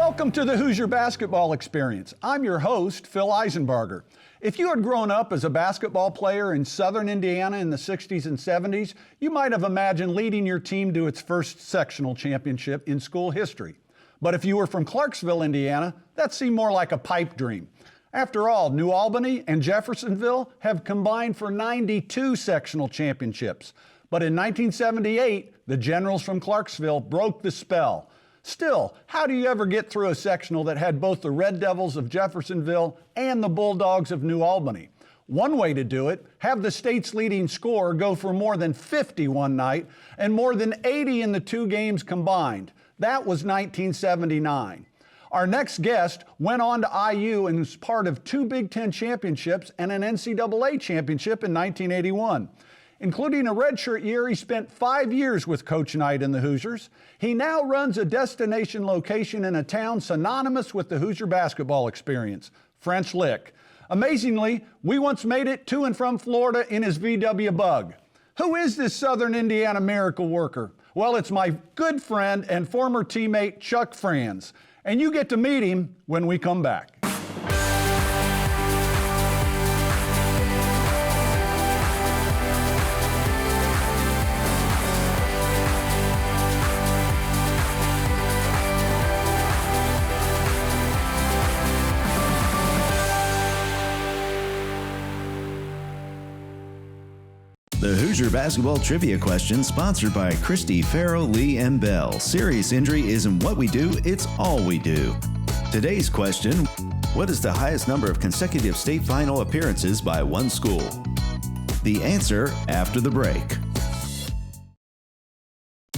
Welcome to the Hoosier Basketball Experience. I'm your host, Phil Eisenbarger. If you had grown up as a basketball player in southern Indiana in the 60s and 70s, you might have imagined leading your team to its first sectional championship in school history. But if you were from Clarksville, Indiana, that seemed more like a pipe dream. After all, New Albany and Jeffersonville have combined for 92 sectional championships. But in 1978, the Generals from Clarksville broke the spell. Still, how do you ever get through a sectional that had both the Red Devils of Jeffersonville and the Bulldogs of New Albany? One way to do it, have the state's leading scorer go for more than 50 one night and more than 80 in the two games combined. That was 1979. Our next guest went on to IU and was part of two Big Ten championships and an NCAA championship in 1981. Including a redshirt year, he spent 5 years with Coach Knight and the Hoosiers. He now runs a destination location in a town synonymous with the Hoosier basketball experience, French Lick. Amazingly, we once made it to and from Florida in his VW Bug. Who is this Southern Indiana miracle worker? Well, it's my good friend and former teammate, Chuck Franz. And you get to meet him when we come back. The Hoosier Basketball Trivia Question, sponsored by Christy, Farrell, Lee, and Bell. Serious injury isn't what we do, it's all we do. Today's question, what is the highest number of consecutive state final appearances by one school? The answer after the break.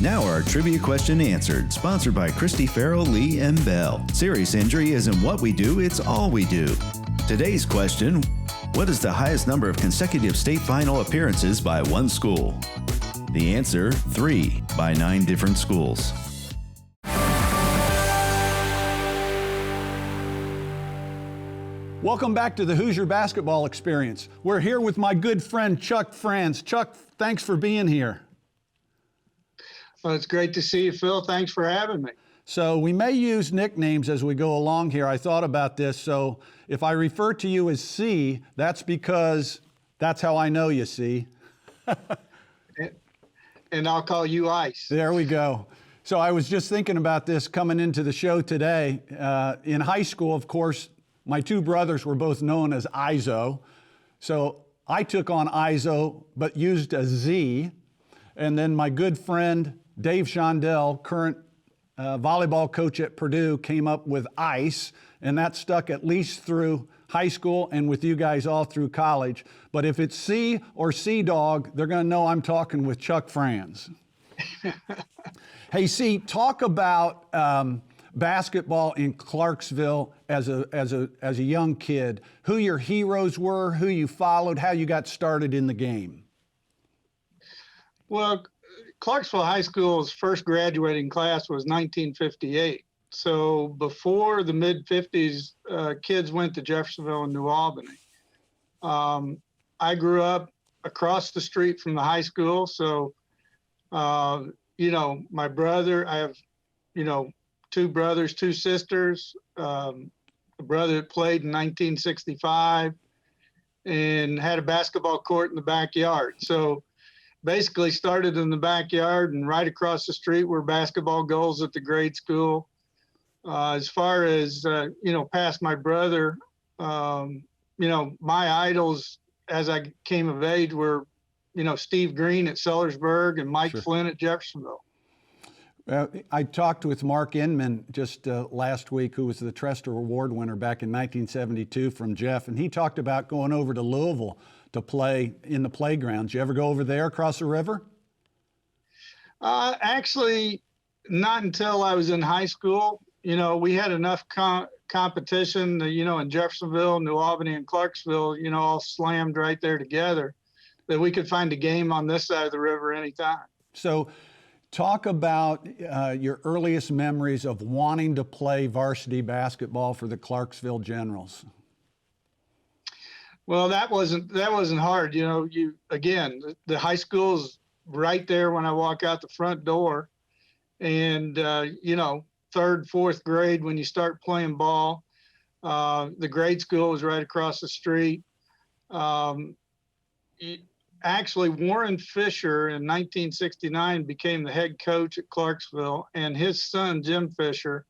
Now our trivia question answered, sponsored by Christy, Farrell, Lee, and Bell. Serious injury isn't what we do, it's all we do. Today's question, what is the highest number of consecutive state final appearances by one school? The answer, 3 by 9 different schools. Welcome back to the Hoosier Basketball Experience. We're here with my good friend, Chuck Franz. Chuck, thanks for being here. Well, it's great to see you, Phil. Thanks for having me. So we may use nicknames as we go along here. I thought about this. So if I refer to you as C, that's because that's how I know you, C. And I'll call you Ice. There we go. So I was just thinking about this coming into the show today. In high school, of course, my two brothers were both known as Izo. So I took on Izo, but used a Z. And then my good friend, Dave Shondell, current volleyball coach at Purdue, came up with ICE, and that stuck at least through high school and with you guys all through college. But if it's C or Sea Dog, they're going to know I'm talking with Chuck Franz. Hey, C, talk about basketball in Clarksville as a young kid. Who your heroes were, who you followed, how you got started in the game. Well, Clarksville High School's first graduating class was 1958. So before the mid-50s, kids went to Jeffersonville and New Albany. I grew up across the street from the high school. So, my brother, I have, two brothers, two sisters. A brother that played in 1965 and had a basketball court in the backyard. So basically started in the backyard, and right across the street were basketball goals at the grade school. As far as, past my brother, my idols as I came of age were, Steve Green at Sellersburg and Mike Flynn at Jeffersonville. I talked with Mark Inman just last week, who was the Trester Award winner back in 1972 from Jeff, and he talked about going over to Louisville to play in the playgrounds. You ever go over there across the river? Actually, not until I was in high school. We had enough competition, in Jeffersonville, New Albany, and Clarksville, all slammed right there together, that we could find a game on this side of the river anytime. So talk about your earliest memories of wanting to play varsity basketball for the Clarksville Generals. Well, that wasn't hard. The high school's right there when I walk out the front door. And, third, fourth grade when you start playing ball. The grade school was right across the street. Actually, Warren Fisher in 1969 became the head coach at Clarksville, and his son, Jim Fisher,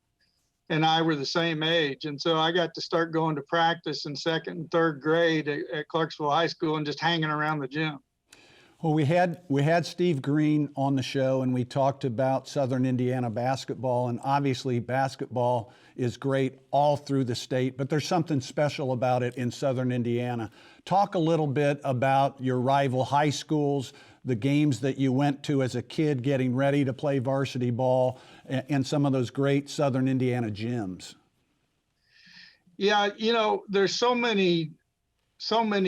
and I were the same age. And so I got to start going to practice in second and third grade at Clarksville High School and just hanging around the gym. Well, we had Steve Green on the show, and we talked about Southern Indiana basketball, and obviously basketball is great all through the state, but there's something special about it in Southern Indiana. Talk a little bit about your rival high schools, the games that you went to as a kid getting ready to play varsity ball, and some of those great Southern Indiana gyms. Yeah, there's so many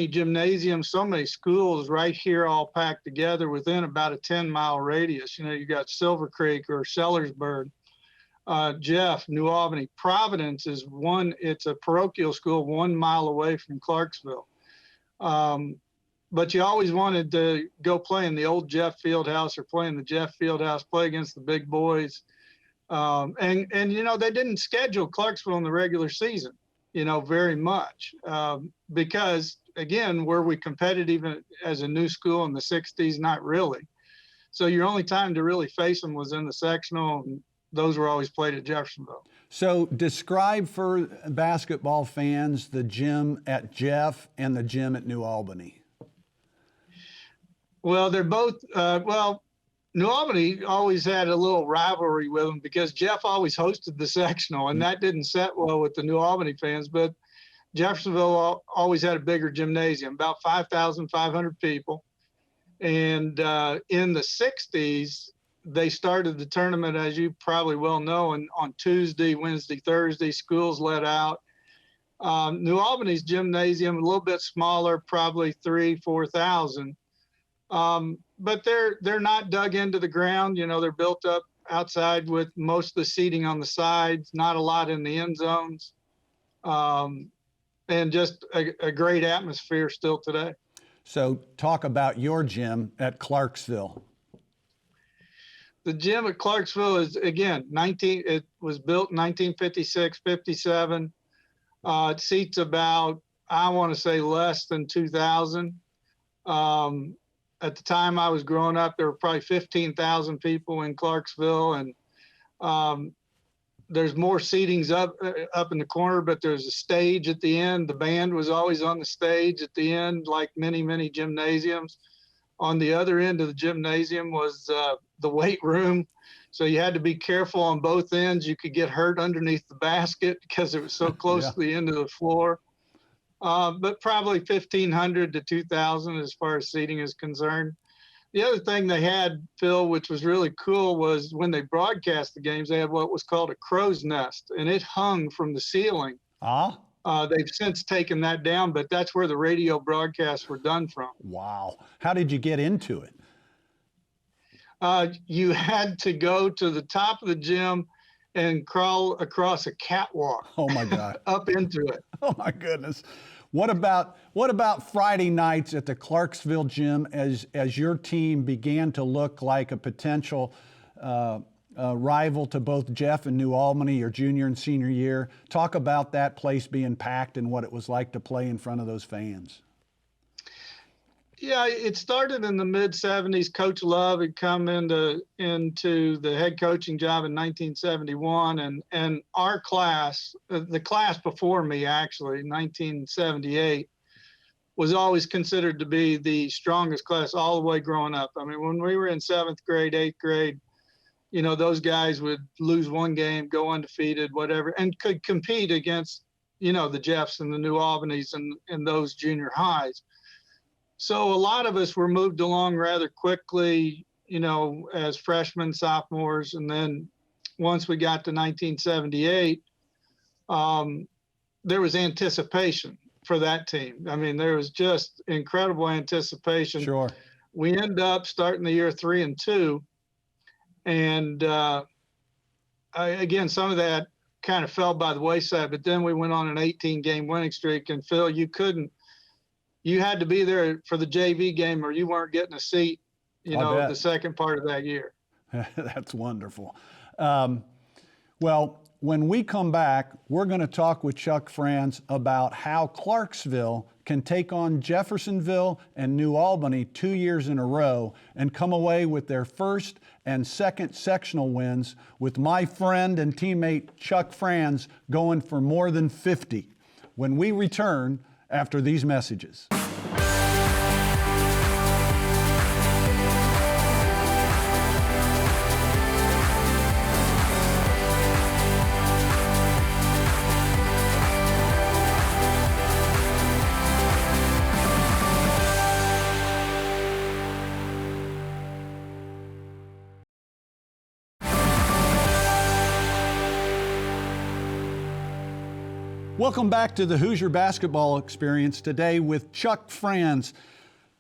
gymnasiums, so many schools right here all packed together within about a 10-mile radius. You got Silver Creek or Sellersburg, Jeff, New Albany. Providence is it's a parochial school 1 mile away from Clarksville. But you always wanted to go play in the old Jeff Fieldhouse or play in the Jeff Fieldhouse, play against the big boys. And they didn't schedule Clarksville in the regular season, very much. Because, again, were we competitive even as a new school in the 60s? Not really. So your only time to really face them was in the sectional, and those were always played at Jeffersonville. So describe for basketball fans the gym at Jeff and the gym at New Albany. Well, they're both, New Albany always had a little rivalry with them because Jeff always hosted the sectional, and that didn't set well with the New Albany fans. But Jeffersonville always had a bigger gymnasium, about 5,500 people. And in the 60s, they started the tournament, as you probably well know, and on Tuesday, Wednesday, Thursday, schools let out. New Albany's gymnasium, a little bit smaller, probably 3,000-4,000. But they're not dug into the ground. They're built up outside with most of the seating on the sides, not a lot in the end zones, and just a great atmosphere still today. So talk about your gym at Clarksville. The gym at Clarksville is, again, it was built in 1956, 57. It seats about, I want to say, less than 2,000. At the time I was growing up, there were probably 15,000 people in Clarksville, and there's more seatings up in the corner, but there's a stage at the end. The band was always on the stage at the end, like many, many gymnasiums. On the other end of the gymnasium was the weight room. So you had to be careful on both ends. You could get hurt underneath the basket because it was so close to the end of the floor. But probably 1,500 to 2,000 as far as seating is concerned. The other thing they had, Phil, which was really cool, was when they broadcast the games, they had what was called a crow's nest, and it hung from the ceiling. They've since taken that down, but that's where the radio broadcasts were done from. Wow. How did you get into it? You had to go to the top of the gym and crawl across a catwalk. Oh my God. Up into it. Oh my goodness. What about Friday nights at the Clarksville gym as your team began to look like a potential rival to both Jeff and New Albany your junior and senior year? Talk about that place being packed and what it was like to play in front of those fans. Yeah, it started in the mid-'70s. Coach Love had come into the head coaching job in 1971, and our class, the class before me actually, 1978, was always considered to be the strongest class all the way growing up. I mean, when we were in 7th grade, 8th grade, those guys would lose one game, go undefeated, whatever, and could compete against, the Jeffs and the New Albanys and those junior highs. So a lot of us were moved along rather quickly, as freshmen, sophomores. And then once we got to 1978, there was anticipation for that team. I mean, there was just incredible anticipation. Sure. We ended up starting the year 3-2. And again, some of that kind of fell by the wayside, but then we went on an 18-game winning streak. And Phil, you had to be there for the JV game or you weren't getting a seat, the second part of that year. That's wonderful. Well, when we come back, we're going to talk with Chuck Franz about how Clarksville can take on Jeffersonville and New Albany 2 years in a row and come away with their first and second sectional wins, with my friend and teammate Chuck Franz going for more than 50. When we return after these messages. Welcome back to the Hoosier Basketball Experience today with Chuck Franz.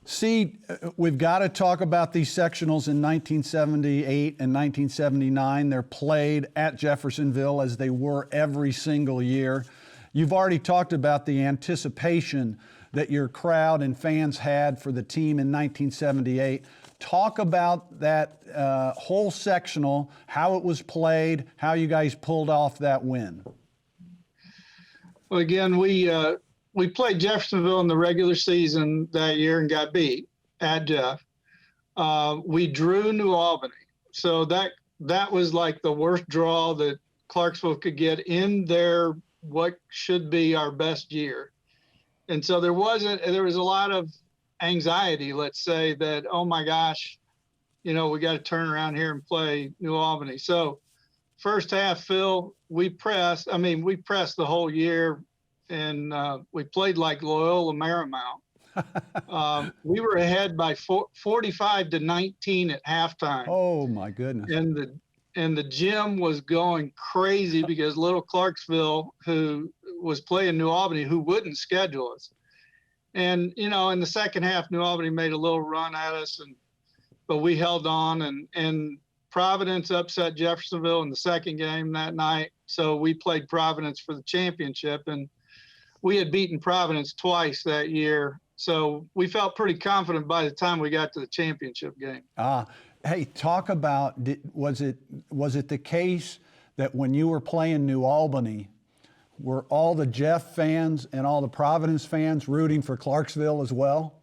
See, we've got to talk about these sectionals in 1978 and 1979. They're played at Jeffersonville as they were every single year. You've already talked about the anticipation that your crowd and fans had for the team in 1978. Talk about that whole sectional, how it was played, how you guys pulled off that win. Well, again, we played Jeffersonville in the regular season that year and got beat at Jeff. We drew New Albany, so that was like the worst draw that Clarksville could get in their what should be our best year. And so there was a lot of anxiety, let's say, that, oh my gosh, we got to turn around here and play New Albany. So first half, Phil, we pressed the whole year, and we played like Loyola Marymount. We were ahead by 45-19 at halftime. Oh my goodness. And the gym was going crazy because little Clarksville, who was playing New Albany, who wouldn't schedule us. And, in the second half, New Albany made a little run at us, but we held on, and Providence upset Jeffersonville in the second game that night. So we played Providence for the championship, and we had beaten Providence twice that year. So we felt pretty confident by the time we got to the championship game. Hey, talk about, was it the case that when you were playing New Albany, were all the Jeff fans and all the Providence fans rooting for Clarksville as well?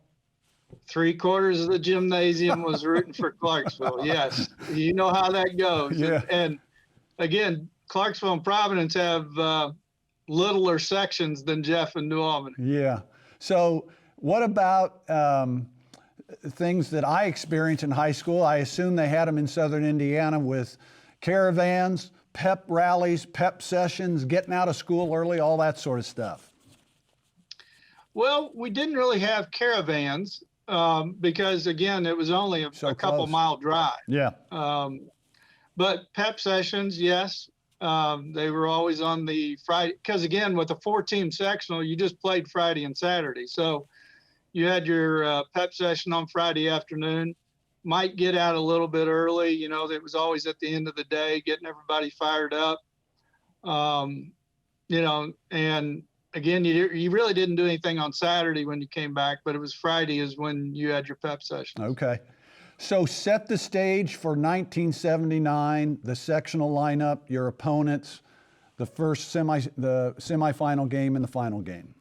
3/4 of the gymnasium was rooting for Clarksville. Yes, you know how that goes. Yeah. And again, Clarksville and Providence have littler sections than Jeff and New Albany. Yeah. So what about things that I experienced in high school? I assume they had them in Southern Indiana with caravans, pep rallies, pep sessions, getting out of school early, all that sort of stuff. Well, we didn't really have caravans because, again, it was only a couple mile drive. Yeah. But pep sessions, yes. They were always on the Friday because, again, with a 4-team sectional, you just played Friday and Saturday. So you had your pep session on Friday afternoon. Might get out a little bit early. It was always at the end of the day, getting everybody fired up. And again, you really didn't do anything on Saturday when you came back, but it was Friday is when you had your pep session. Okay. So set the stage for 1979, the sectional lineup, your opponents, the semifinal game and the final game.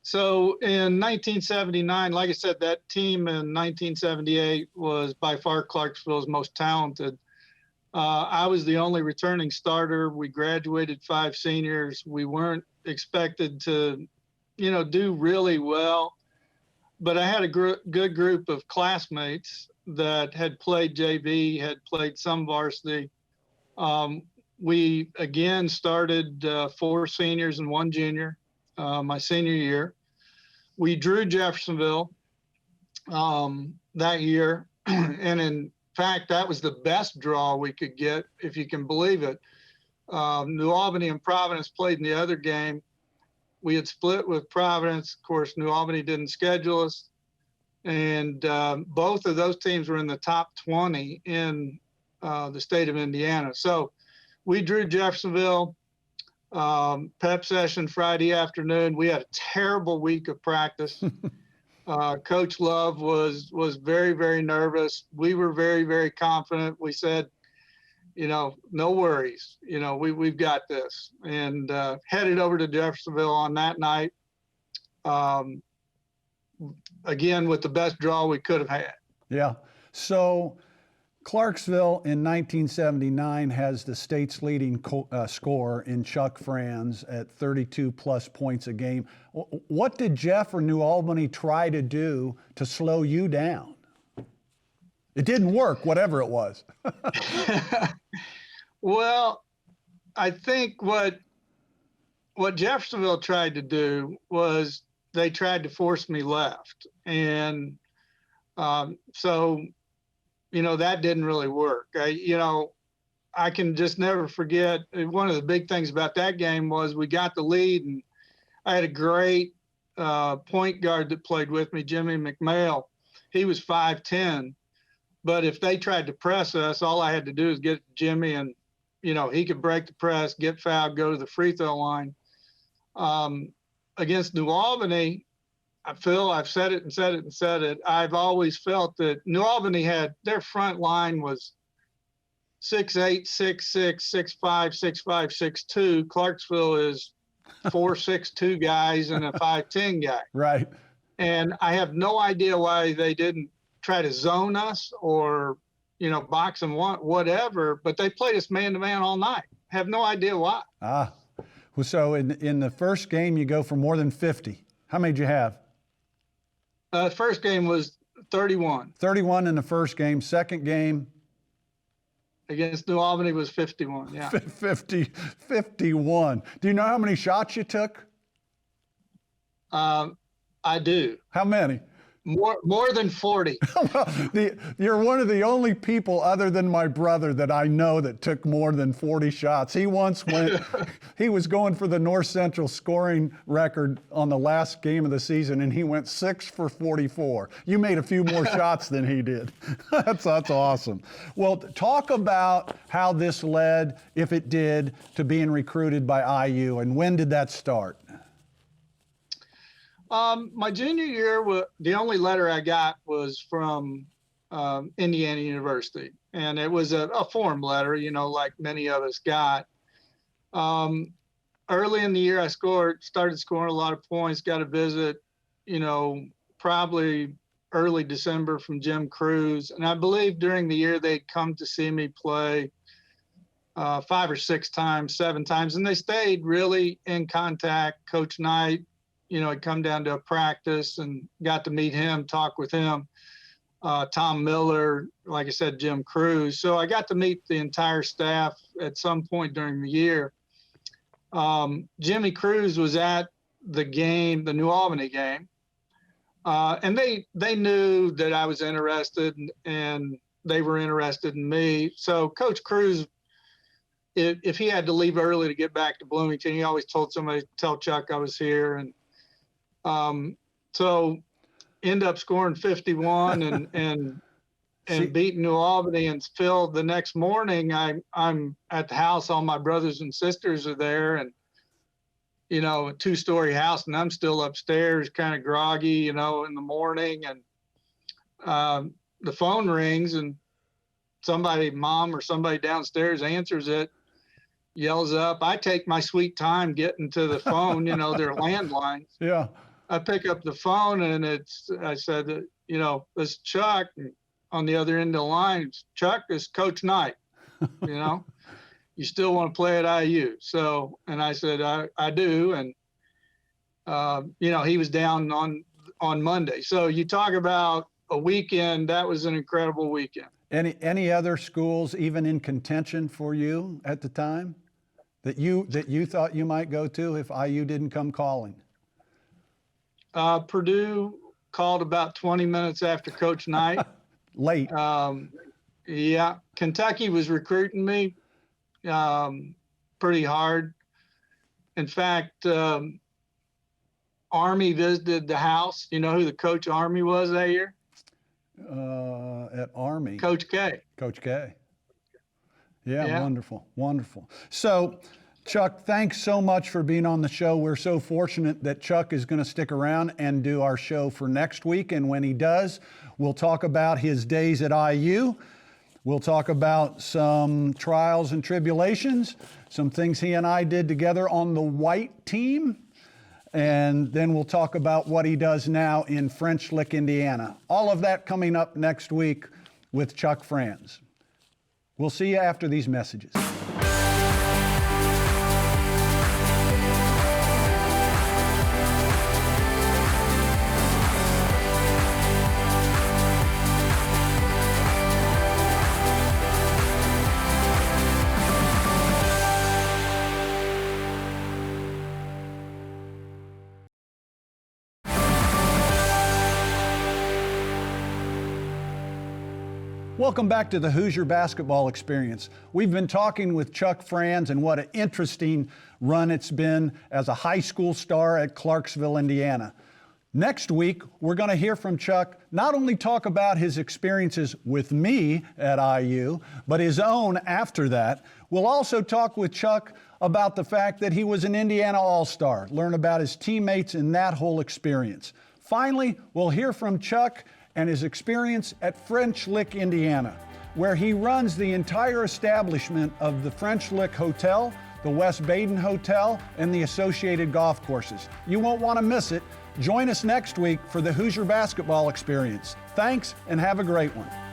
So in 1979, like I said, that team in 1978 was by far Clarksville's most talented. I was the only returning starter. We graduated 5 seniors. We weren't expected to, do really well. But I had a good group of classmates that had played JV, had played some varsity. We, again, started 4 seniors and 1 junior my senior year. We drew Jeffersonville that year. And in fact, that was the best draw we could get, if you can believe it. New Albany and Providence played in the other game. We had split with Providence. Of course, New Albany didn't schedule us. And both of those teams were in the top 20 in the state of Indiana. So we drew Jeffersonville, pep session Friday afternoon. We had a terrible week of practice. Coach Love was very, very nervous. We were very, very confident. We said, no worries. We've got this. And headed over to Jeffersonville on that night. Again, with the best draw we could have had. Yeah. So Clarksville in 1979 has the state's leading scorer in Chuck Franz at 32 plus points a game. What did Jeff or New Albany try to do to slow you down? It didn't work, whatever it was. Well, I think what Jeffersonville tried to do was they tried to force me left. And so, that didn't really work. I can just never forget, one of the big things about that game was we got the lead, and I had a great point guard that played with me, Jimmy McMail. He was 5'10", but if they tried to press us, all I had to do is get Jimmy, and he could break the press, get fouled, go to the free throw line. Against New Albany, I've said it and said it and said it. I've always felt that New Albany their front line was 6'8", 6'6", 6'5", 6'5", 6'2". Clarksville is 4'6", guys and a 5'10" guy. Right. And I have no idea why they didn't try to zone us or, box and whatever, but they played us man-to-man all night. Have no idea why. So in the first game, you go for more than 50. How many did you have? First game was 31. 31 in the first game. Second game? Against New Albany was 51, yeah. 51. Do you know how many shots you took? I do. How many? More than 40. You're one of the only people other than my brother that I know that took more than 40 shots. He once he was going for the North Central scoring record on the last game of the season, and he went 6 for 44. You made a few more shots than he did. That's awesome. Well, talk about how this led, if it did, to being recruited by IU, and when did that start? My junior year, the only letter I got was from Indiana University, and it was a form letter, like many of us got. Early in the year, I started scoring a lot of points, got a visit, probably early December from Jim Cruz. And I believe during the year they'd come to see me play 5 or 6 times, 7 times, and they stayed really in contact. Coach Knight, I'd come down to a practice and got to meet him, talk with him. Tom Miller, like I said, Jim Cruz. So I got to meet the entire staff at some point during the year. Jimmy Cruz was at the game, the New Albany game. And they knew that I was interested and they were interested in me. So Coach Cruz, if he had to leave early to get back to Bloomington, he always told somebody, tell Chuck I was here. And so end up scoring 51 and beating New Albany. And Phil, the next morning I'm at the house, all my brothers and sisters are there, and a 2-story house, and I'm still upstairs kind of groggy, in the morning, and the phone rings and mom or somebody downstairs answers it, yells up. I take my sweet time getting to the phone, their landlines. Yeah. I pick up the phone and I said, it's Chuck. And on the other end of the line, Chuck, is Coach Knight. You still want to play at IU. So, and I said, I do. And, he was down on Monday. So you talk about a weekend, that was an incredible weekend. Any other schools even in contention for you at the time that you thought you might go to if IU didn't come calling? Purdue called about 20 minutes after Coach Knight. Late. Yeah. Kentucky was recruiting me pretty hard. In fact, Army visited the house. You know who the coach Army was that year? At Army. Coach K. Coach K. Yeah, wonderful. So, Chuck, thanks so much for being on the show. We're so fortunate that Chuck is going to stick around and do our show for next week. And when he does, we'll talk about his days at IU. We'll talk about some trials and tribulations, some things he and I did together on the white team, and then we'll talk about what he does now in French Lick, Indiana. All of that coming up next week with Chuck Franz. We'll see you after these messages. Welcome back to the Hoosier Basketball Experience. We've been talking with Chuck Franz, and what an interesting run it's been as a high school star at Clarksville, Indiana. Next week, we're going to hear from Chuck not only talk about his experiences with me at IU, but his own after that. We'll also talk with Chuck about the fact that he was an Indiana All-Star, learn about his teammates and that whole experience. Finally, we'll hear from Chuck and his experience at French Lick, Indiana, where he runs the entire establishment of the French Lick Hotel, the West Baden Hotel, and the associated golf courses. You won't want to miss it. Join us next week for the Hoosier Basketball Experience. Thanks, and have a great one.